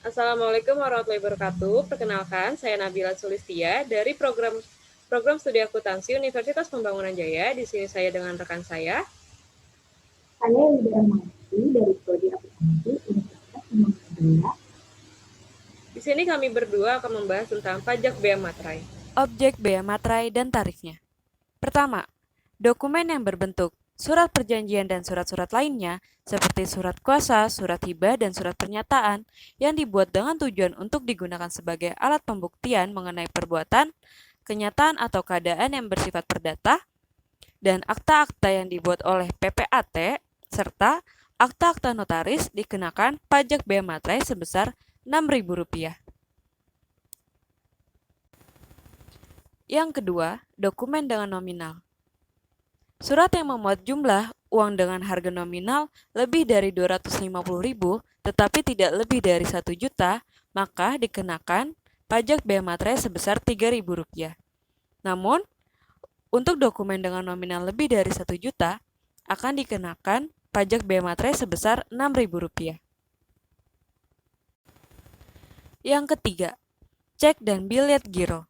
Assalamualaikum warahmatullahi wabarakatuh. Perkenalkan, saya Nabila Sulistia dari program Studi Akuntansi Universitas Pembangunan Jaya. Di sini saya dengan rekan saya. Saya Widya Mawati dari Prodi Akuntansi Universitas Pembangunan Jaya. Di sini kami berdua akan membahas tentang pajak bea materai. Objek bea materai dan tarifnya. Pertama, dokumen yang berbentuk surat perjanjian dan surat-surat lainnya seperti surat kuasa, surat hibah, dan surat pernyataan yang dibuat dengan tujuan untuk digunakan sebagai alat pembuktian mengenai perbuatan, kenyataan atau keadaan yang bersifat perdata, dan akta-akta yang dibuat oleh PPAT, serta akta-akta notaris dikenakan pajak bea materai sebesar Rp6.000. Yang kedua, dokumen dengan nominal. Surat yang memuat jumlah uang dengan harga nominal lebih dari Rp250.000 tetapi tidak lebih dari 1 juta, maka dikenakan pajak bea materai sebesar Rp3.000. Namun, untuk dokumen dengan nominal lebih dari 1 juta, akan dikenakan pajak bea materai sebesar Rp6.000. Yang ketiga, cek dan bilet giro.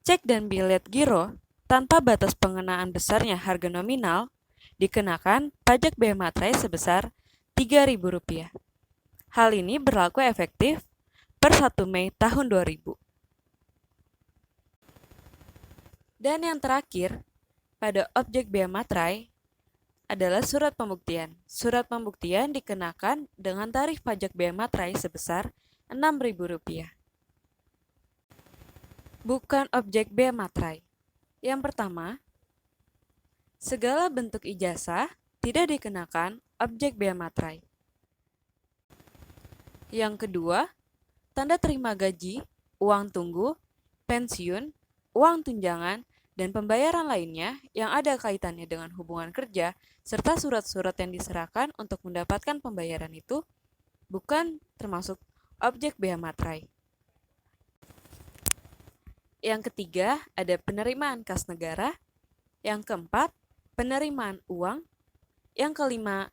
Cek dan bilet giro tanpa batas pengenaan besarnya harga nominal dikenakan pajak bea materai sebesar Rp3.000. Hal ini berlaku efektif per 1 Mei tahun 2000. Dan yang terakhir, pada objek bea materai adalah surat pembuktian. Surat pembuktian dikenakan dengan tarif pajak bea materai sebesar Rp6.000. Bukan objek bea materai. Yang pertama, segala bentuk ijazah tidak dikenakan objek bea materai. Yang kedua, tanda terima gaji, uang tunggu, pensiun, uang tunjangan, dan pembayaran lainnya yang ada kaitannya dengan hubungan kerja, serta surat-surat yang diserahkan untuk mendapatkan pembayaran itu bukan termasuk objek bea materai. Yang ketiga, ada penerimaan kas negara. Yang keempat, penerimaan uang. Yang kelima,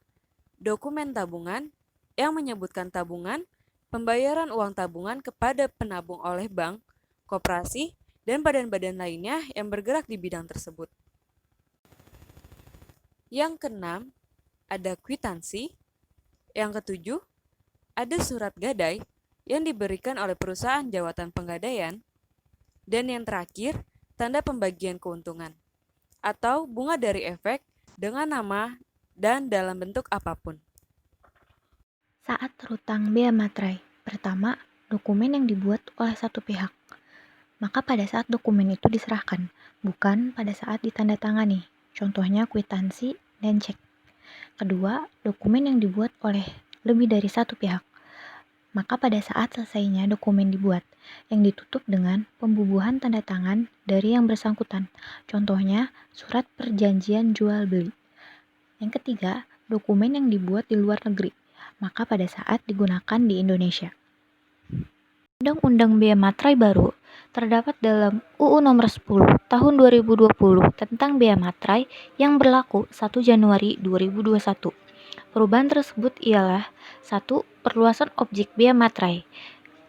dokumen tabungan yang menyebutkan tabungan, pembayaran uang tabungan kepada penabung oleh bank, koperasi, dan badan-badan lainnya yang bergerak di bidang tersebut. Yang keenam, ada kwitansi. Yang ketujuh, ada surat gadai yang diberikan oleh perusahaan jawatan penggadaian. Dan yang terakhir, tanda pembagian keuntungan atau bunga dari efek dengan nama dan dalam bentuk apapun. Saat terutang bea materai, pertama, dokumen yang dibuat oleh satu pihak. Maka pada saat dokumen itu diserahkan, bukan pada saat ditandatangani. Contohnya kwitansi dan cek. Kedua, dokumen yang dibuat oleh lebih dari satu pihak. Maka pada saat selesainya dokumen dibuat, yang ditutup dengan pembubuhan tanda tangan dari yang bersangkutan. Contohnya, surat perjanjian jual beli. Yang ketiga, dokumen yang dibuat di luar negeri, maka pada saat digunakan di Indonesia. Undang-Undang Bea Materai baru terdapat dalam UU Nomor 10 Tahun 2020 tentang Bea Materai yang berlaku 1 Januari 2021. Perubahan tersebut ialah 1. Perluasan objek bea materai.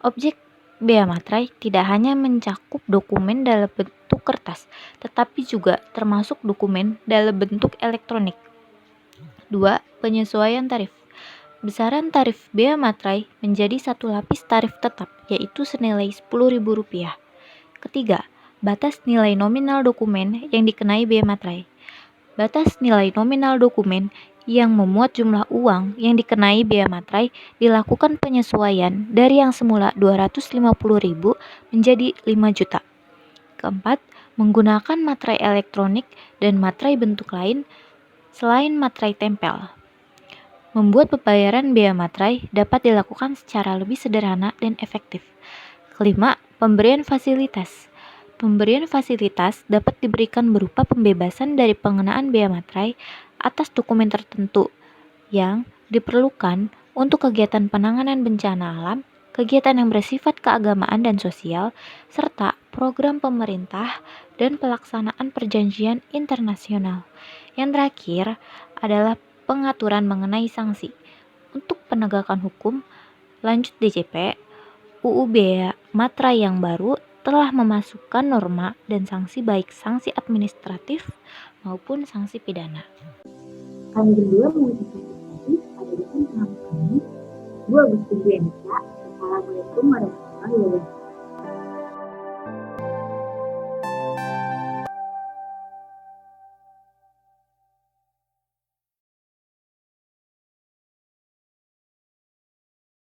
Objek bea materai tidak hanya mencakup dokumen dalam bentuk kertas, tetapi juga termasuk dokumen dalam bentuk elektronik. 2. Penyesuaian tarif. Besaran tarif bea materai menjadi satu lapis tarif tetap, yaitu senilai Rp10.000. Ketiga, batas nilai nominal dokumen yang dikenai bea materai. Batas nilai nominal dokumen yang memuat jumlah uang yang dikenai bea materai dilakukan penyesuaian dari yang semula Rp250.000 menjadi Rp5 juta. Keempat, menggunakan materai elektronik dan materai bentuk lain selain materai tempel. Membuat pembayaran bea materai dapat dilakukan secara lebih sederhana dan efektif. Kelima, pemberian fasilitas. Pemberian fasilitas dapat diberikan berupa pembebasan dari pengenaan bea materai atas dokumen tertentu yang diperlukan untuk kegiatan penanganan bencana alam, kegiatan yang bersifat keagamaan dan sosial, serta program pemerintah dan pelaksanaan perjanjian internasional. Yang terakhir adalah pengaturan mengenai sanksi. Untuk penegakan hukum, lanjut DJP, UU Bea Matrai yang baru telah memasukkan norma dan sanksi baik sanksi administratif maupun sanksi pidana. Kami berdua mengucapkan pada depan kami 2 Agustus MK. Assalamualaikum warahmatullahi wabarakatuh.